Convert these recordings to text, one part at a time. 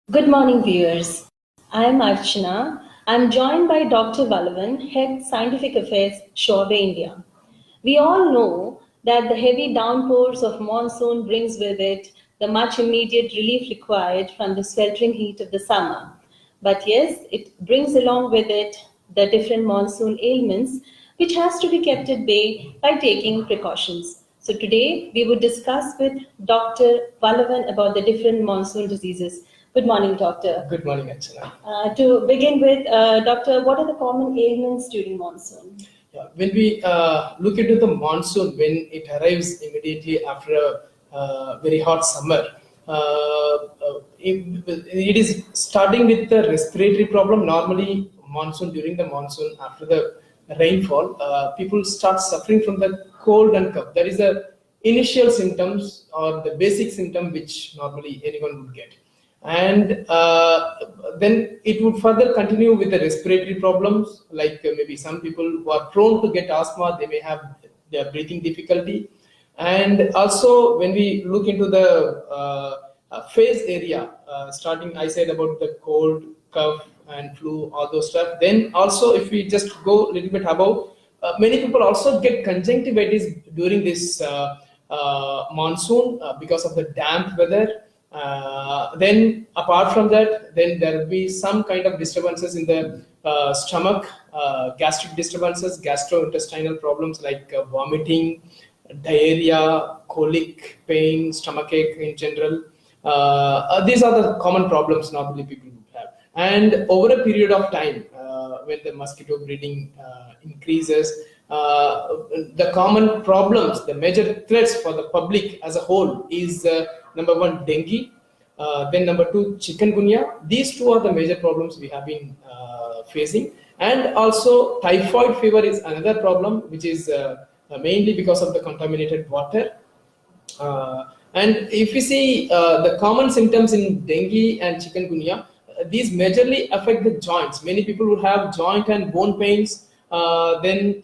Good morning, viewers. I'm Archana. I'm joined by Dr. Valavan, Head Scientific Affairs, Schwabe, India. We all know that the heavy downpours of monsoon brings with it the much immediate relief required from the sweltering heat of the summer. But yes, it brings along with it the different monsoon ailments, which has to be kept at bay by taking precautions. So today we would discuss with Dr. Valavan about the different monsoon diseases. Good morning, doctor. Good morning, Archana. To begin with, doctor, what are the common ailments during monsoon? Yeah, when we look into the monsoon, when it arrives immediately after a very hot summer, it is starting with the respiratory problem. Normally, monsoon during the monsoon after the rainfall, people start suffering from the cold and cough. That is the initial symptoms or the basic symptom which normally anyone would get. And then it would further continue with the respiratory problems, like maybe some people who are prone to get asthma, they may have their breathing difficulty. And also when we look into the phase area, starting I said about the cold, cough and flu, all those stuff. Then also if we just go a little bit above, many people also get conjunctivitis during this monsoon because of the damp weather. Then apart from that, then there will be some kind of disturbances in the stomach, gastric disturbances, gastrointestinal problems like vomiting, diarrhea, colic, pain, stomachache in general. These are the common problems normally people would have. And over a period of time, when the mosquito breeding increases, the common problems, the major threats for the public as a whole is number one, dengue, then number two, chikungunya. These two are the major problems we have been facing. And also typhoid fever is another problem, which is mainly because of the contaminated water. And if you see the common symptoms in dengue and chikungunya, these majorly affect the joints. Many people would have joint and bone pains. Then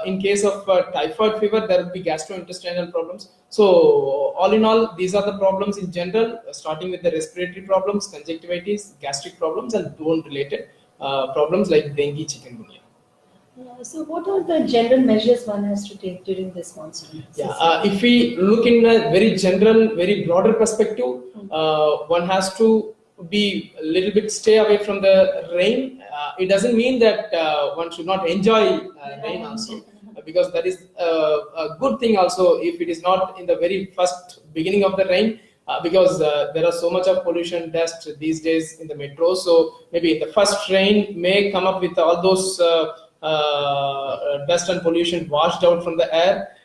in case of typhoid fever, there will be gastrointestinal problems. So all in all, these are the problems in general, starting with the respiratory problems, conjunctivitis, gastric problems, and bone related problems like dengue, chikungunya. So what are the general measures one has to take during this monsoon? Yeah, if we look in a very general, very broader perspective, one has to be a little bit stay away from the rain. It doesn't mean that one should not enjoy rain also, because that is a good thing also if it is not in the very first beginning of the rain, because there are so much of pollution dust these days in the metro. So maybe the first rain may come up with all those dust and pollution washed out from the air.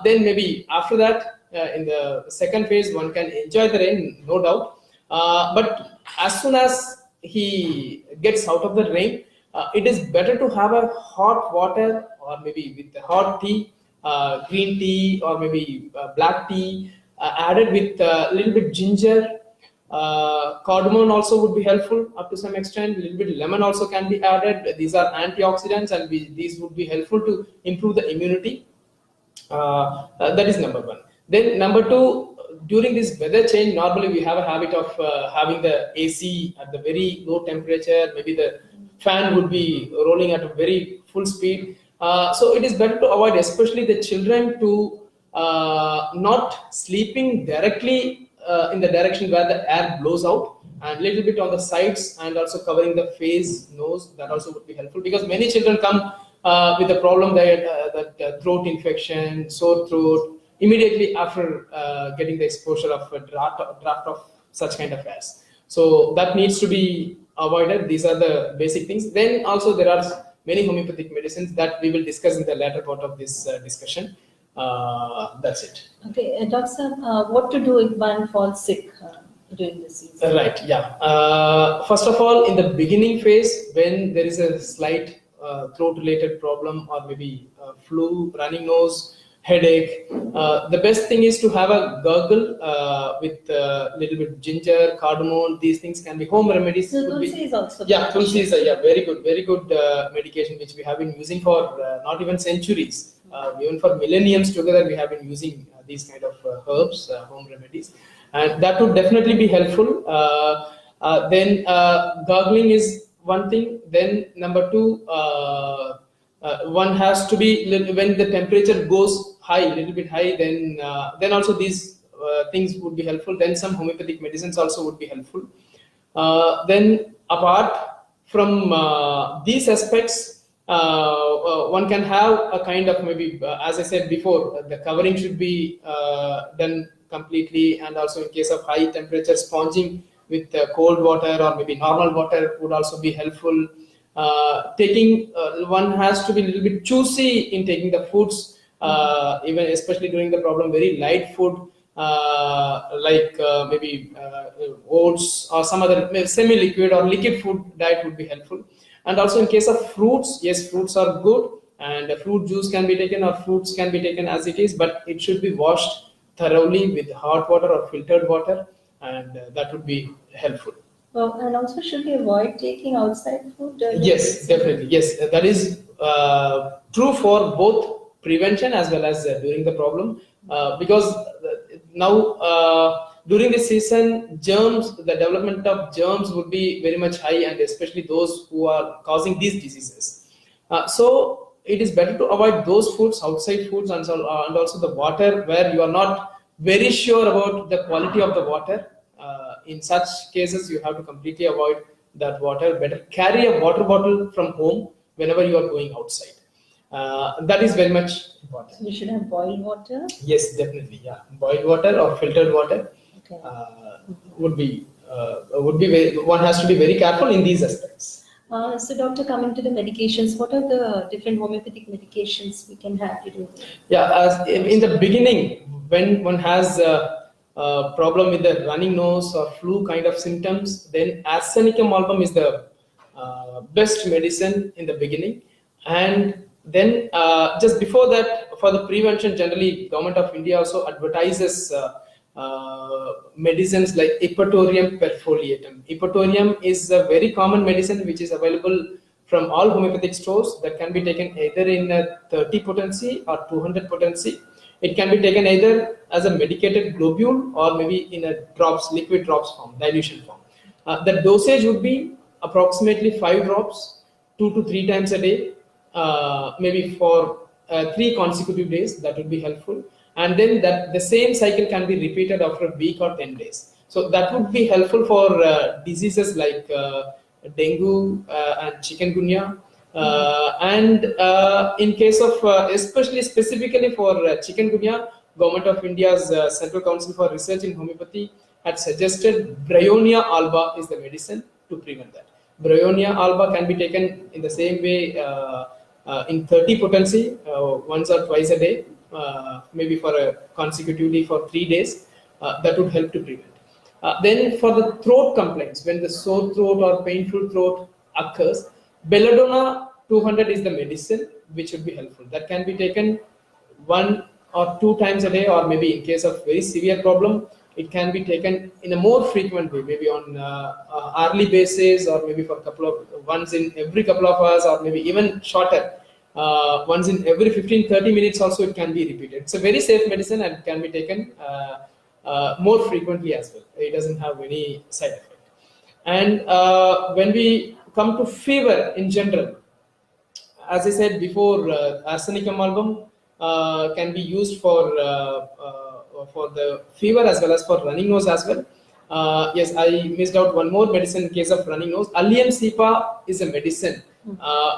Then maybe after that, in the second phase, one can enjoy the rain, no doubt. But as soon as he gets out of the rain, it is better to have a hot water or maybe with the hot tea, green tea or maybe black tea, added with a little bit ginger. Cardamom also would be helpful up to some extent. A little bit lemon also can be added. These are antioxidants, and these would be helpful to improve the immunity. That is number one. Then number two, during this weather change, normally we have a habit of having the AC at the very low temperature. Maybe the fan would be rolling at a very full speed. So it is better to avoid, especially the children, to not sleeping directly in the direction where the air blows out, and a little bit on the sides, and also covering the face, nose. That also would be helpful, because many children come with a problem that throat infection, sore throat, immediately after getting the exposure of a draft of such kind of airs. So that needs to be avoided. These are the basic things. Then also there are many homeopathic medicines that we will discuss in the latter part of this discussion. That's it. Okay, Doctor, what to do if one falls sick during this season? Right, yeah. First of all, in the beginning phase, when there is a slight throat related problem or maybe flu, running nose, headache, the best thing is to have a gargle with a little bit ginger, cardamom. These things can be home remedies. So tulsi is also tulsi is very good medication which we have been using for not even centuries. Even for millenniums together, we have been using these kind of herbs, home remedies, and that would definitely be helpful. Then gargling is one thing. Then number two, one has to be when the temperature goes high, little bit high. Then also these things would be helpful. Then some homeopathic medicines also would be helpful. Then apart from these aspects, one can have a kind of maybe, as I said before, the covering should be done completely, and also in case of high temperature, sponging with cold water or maybe normal water would also be helpful. Taking one has to be a little bit choosy in taking the foods, even especially during the problem, very light food. Like maybe oats or some other semi-liquid or liquid food diet would be helpful. And also in case of fruits, yes, fruits are good, and fruit juice can be taken or fruits can be taken as it is, but it should be washed thoroughly with hot water or filtered water, and that would be helpful. Well, and also should we avoid taking outside food? Yes, definitely. Yes, that is true for both prevention as well as during the problem, because now during the season, germs, the development of germs would be very much high, and especially those who are causing these diseases. So it is better to avoid those foods, outside foods, and also the water where you are not very sure about the quality of the water. In such cases, you have to completely avoid that water. Better carry a water bottle from home whenever you are going outside. That is very much important. So we should have boiled water. Yes, definitely. Yeah, boiled water or filtered water Okay. would be one has to be very careful in these aspects. So, doctor, coming to the medications, what are the different homeopathic medications we can have to do? Yeah, as in the beginning, when one has a problem with the running nose or flu kind of symptoms, then arsenicum album is the best medicine in the beginning. And then just before that, for the prevention, generally government of India also advertises medicines like Ipetorium perfoliatum. Ipetorium is a very common medicine which is available from all homeopathic stores, that can be taken either in a 30 potency or 200 potency. It can be taken either as a medicated globule or maybe in a drops, liquid drops form, dilution form. The dosage would be approximately 5 drops, 2 to 3 times a day, maybe for 3 consecutive days. That would be helpful. And then that the same cycle can be repeated after a week or 10 days. So that would be helpful for diseases like dengue and chikungunya. And in case of especially specifically for chikungunya, Government of India's Central Council for Research in Homeopathy had suggested Bryonia alba is the medicine to prevent that. Bryonia alba can be taken in the same way in 30 potency, once or twice a day, maybe for a consecutively for 3 days. That would help to prevent. Then for the throat complaints, when the sore throat or painful throat occurs, belladonna 200 is the medicine which would be helpful. That can be taken 1 or 2 times a day, or maybe in case of very severe problem, it can be taken in a more frequent way, maybe on hourly basis, or maybe for a couple of once in every couple of hours, or maybe even shorter. Once in every 15-30 minutes also it can be repeated. It's a very safe medicine and can be taken more frequently as well. It doesn't have any side effect. And when we come to fever in general, as I said before, arsenicum album can be used for the fever as well as for running nose as well. Yes, I missed out one more medicine in case of running nose. Allium cepa is a medicine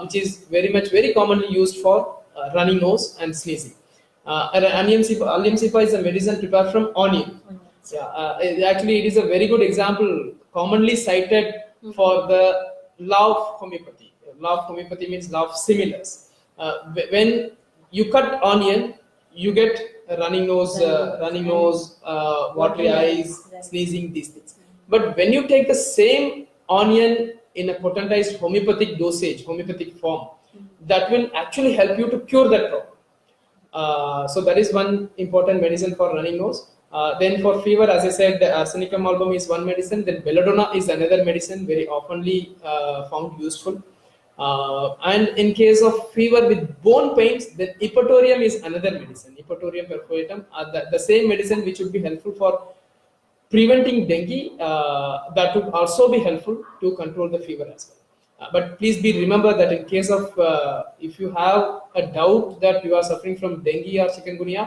which is very commonly used for running nose and sneezing. Allium cepa is a medicine prepared from onion. Yeah, actually, it is a very good example, commonly cited for the law of homeopathy. Law of homeopathy means law of similars. When you cut onion, you get a running nose, watery eyes, sneezing, these things. But when you take the same onion in a potentized homeopathic dosage, homeopathic form, that will actually help you to cure that problem. So that is one important medicine for running nose. Then for fever, as I said, the arsenicum album is one medicine. Then belladonna is another medicine, very oftenly found useful. And in case of fever with bone pains, then Ipetorium is another medicine. Ipetorium perfoliatum, the same medicine which would be helpful for preventing dengue, that would also be helpful to control the fever as well. But please be remember that in case of if you have a doubt that you are suffering from dengue or chikungunya,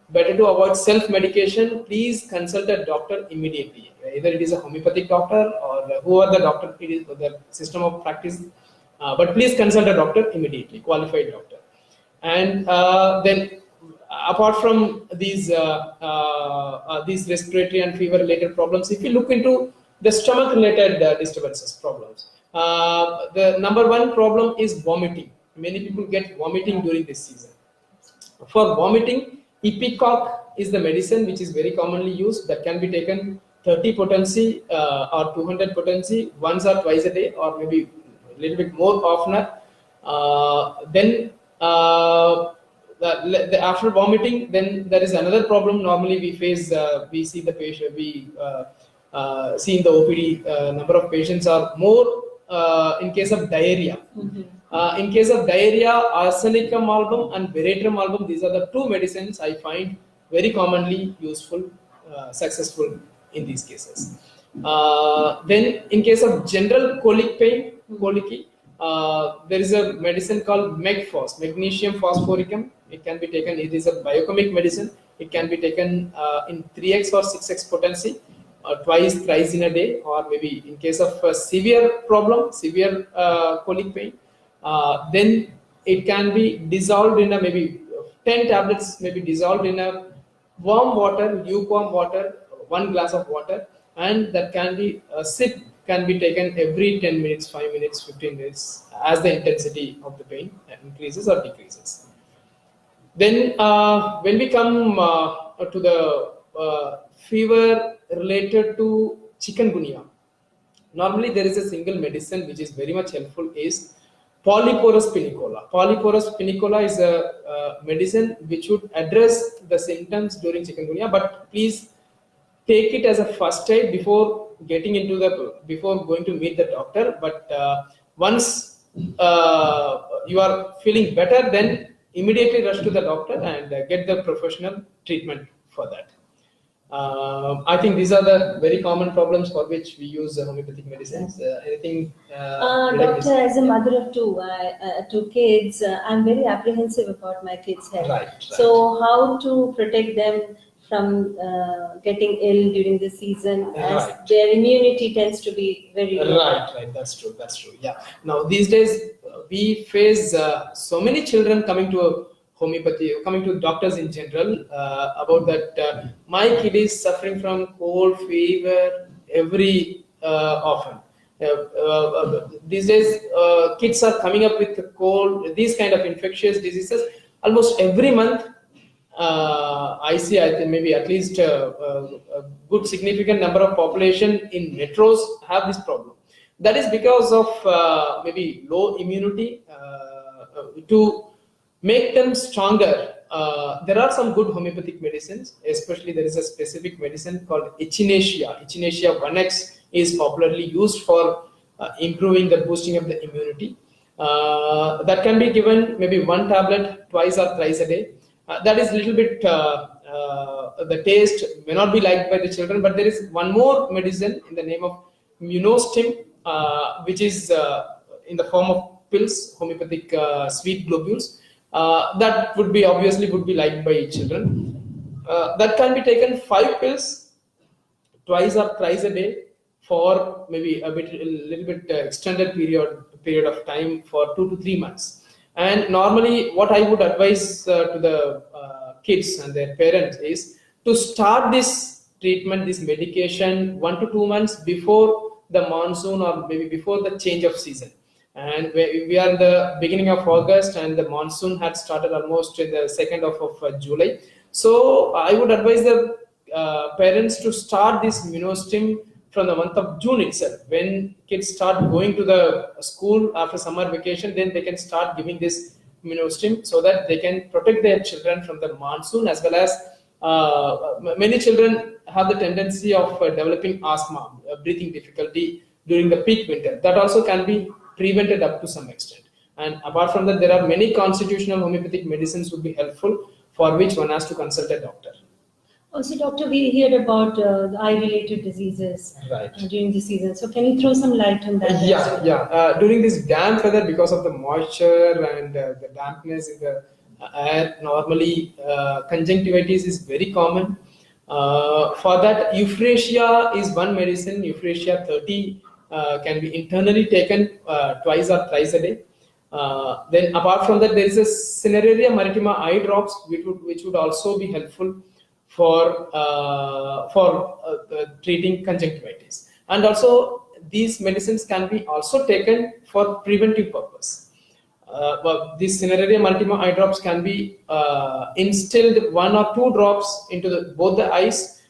better to avoid self-medication. Please consult a doctor immediately. Either it is a homeopathic doctor or whoever the doctor it is, the system of practice. But please consult a doctor immediately, qualified doctor. And then apart from these respiratory and fever related problems, if you look into the stomach related disturbances problems, the number one problem is vomiting. Many people get vomiting during this season. For vomiting, ipecac is the medicine which is very commonly used, that can be taken 30 potency or 200 potency once or twice a day, or maybe a little bit more often. Then after vomiting, then there is another problem normally we face. We see the patient, we see in the OPD, number of patients are more in case of diarrhea. In case of diarrhea, arsenicum album and veratrum album, these are the two medicines I find very commonly useful, successful in these cases. Then in case of general colic pain, colicky, there is a medicine called MEGPHOS, magnesium phosphoricum. It can be taken, it is a biochemic medicine. It can be taken in 3x or 6x potency, twice, thrice in a day, or maybe in case of a severe problem, severe colic pain, then it can be dissolved in a maybe 10 tablets, maybe dissolved in a warm water, lukewarm water, 1 glass of water, and that can be a sip can be taken every 10 minutes, 5 minutes, 15 minutes as the intensity of the pain increases or decreases. Then when we come to the fever related to chikungunya, normally there is a single medicine which is very much helpful, is Polyporus pinicola. Polyporus pinicola is a medicine which would address the symptoms during chikungunya, but please take it as a first aid before getting into before going to meet the doctor. But once you are feeling better, then immediately rush to the doctor and get the professional treatment for that. I think these are the very common problems for which we use homeopathic medicines. Anything? Doctor, as a mother of two kids, I'm very apprehensive about my kids' health. Right. So, how to protect them from getting ill during the season, as their immunity tends to be very low. Right. That's true. Yeah. Now these days we face so many children coming to homeopathy, coming to doctors in general about that. My kid is suffering from cold, fever every often. These days, kids are coming up with cold, these kind of infectious diseases almost every month. I think maybe at least a good significant number of population in metros have this problem. That is because of maybe low immunity. To make them stronger, there are some good homeopathic medicines. Especially there is a specific medicine called Echinacea. Echinacea 1x is popularly used for improving the boosting of the immunity. That can be given maybe 1 tablet twice or thrice a day. That is a little bit, the taste may not be liked by the children, but there is one more medicine in the name of Munostim, which is in the form of pills, homeopathic sweet globules. That would be obviously would be liked by children. That can be taken 5 pills twice or thrice a day for maybe a little bit extended period of time for 2 to 3 months. And normally what I would advise to the kids and their parents is to start this treatment, this medication 1 to 2 months before the monsoon, or maybe before the change of season. And we are in the beginning of August, and the monsoon had started almost in the second half of July. So I would advise the parents to start this Munostim from the month of June itself. When kids start going to the school after summer vacation, then they can start giving this Munostim so that they can protect their children from the monsoon, as well as many children have the tendency of developing asthma, breathing difficulty during the peak winter. That also can be prevented up to some extent. And apart from that, there are many constitutional homeopathic medicines would be helpful, for which one has to consult a doctor. Also, doctor, we hear about the eye-related diseases Right. during the season. So, can you throw some light on that? Yeah, yeah. During this damp weather, because of the moisture and the dampness in the air, normally conjunctivitis is very common. For that, euphrasia is one medicine. Euphrasia 30 can be internally taken twice or thrice a day. Then, apart from that, there is a Cineraria maritima eye drops, which would also be helpful for treating conjunctivitis. And also, these medicines can be also taken for preventive purpose. But these Cineraria multima eye drops can be instilled 1 or 2 drops into both the eyes.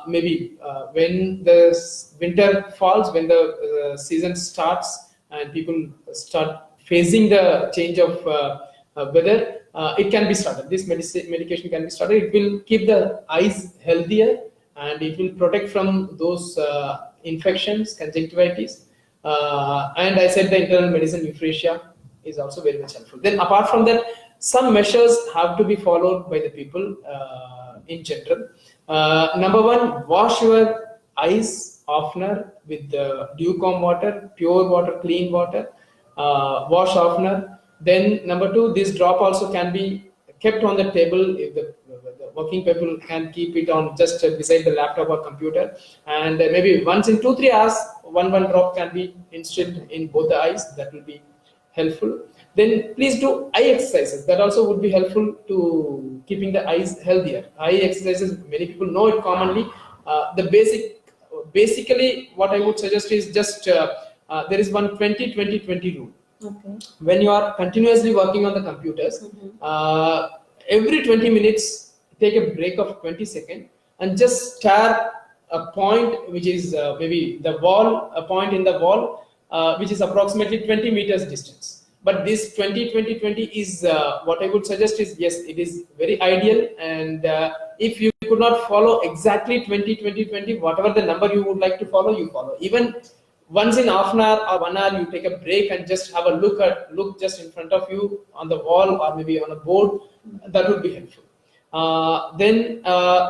Maybe when the winter falls, when the season starts, and people start facing the change of weather, it can be started. This medication can be started. It will keep the eyes healthier, and it will protect from those infections, conjunctivitis. And I said the internal medicine, euphrasia, is also very much helpful. Then, apart from that, some measures have to be followed by the people in general. Number one, wash your eyes oftener with dewcomb water, pure water, clean water. Wash oftener. Then, number two, this drop also can be kept on the table. If the working people can keep it on just beside the laptop or computer, and maybe once in 2-3 hours, one drop can be instilled in both the eyes. That will be helpful. Then please do eye exercises. That also would be helpful to keeping the eyes healthier. Eye exercises, many people know it commonly. Basically, what I would suggest is just there is one 20-20-20 rule. Okay. When you are continuously working on the computers, every 20 minutes, take a break of 20 seconds and just stare a point which is maybe the wall, a point in the wall, which is approximately 20 meters distance. But this 20-20-20 is what I would suggest is, yes, it is very ideal. And if you could not follow exactly 20-20-20, whatever the number you would like to follow, you follow. Even once in half an hour or 1 hour, you take a break and just have a look just in front of you on the wall or maybe on a board. That would be helpful. Then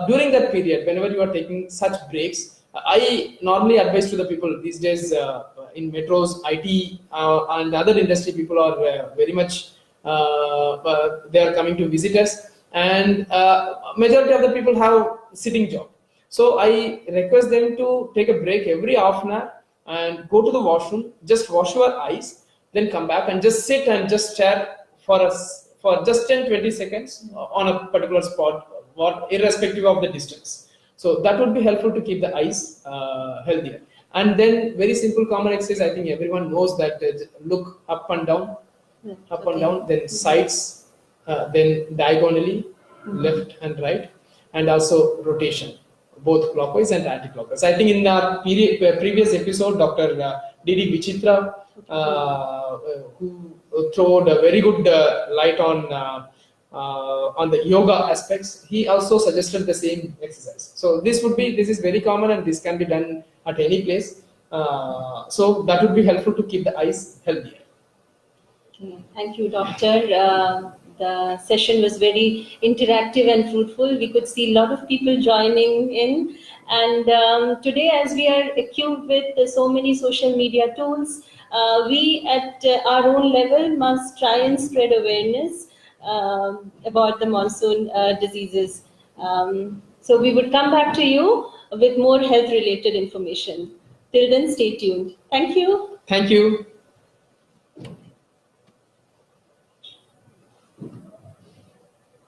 during that period, whenever you are taking such breaks, I normally advise to the people these days in metros, IT, and other industry people are very much they are coming to visit us, and majority of the people have sitting job. So I request them to take a break every half an hour and go to the washroom, just wash your eyes, then come back and just sit and just stare for just 10-20 seconds on a particular spot, irrespective of the distance. So that would be helpful to keep the eyes healthier. And then very simple common exercise, I think everyone knows that, look up and down, then sides, then diagonally, left and right, and also rotation, both clockwise and anti-clockwise. I think in our previous episode, Dr. D.D. Vichitra, who throwed a very good light on the yoga aspects, he also suggested the same exercise. So this is very common, and this can be done at any place. So that would be helpful to keep the eyes healthier. Okay. Thank you, doctor. The session was very interactive and fruitful. We could see a lot of people joining in. And today, as we are equipped with so many social media tools, we at our own level must try and spread awareness about the monsoon diseases. So we would come back to you with more health-related information. Till then, stay tuned. Thank you. Thank you.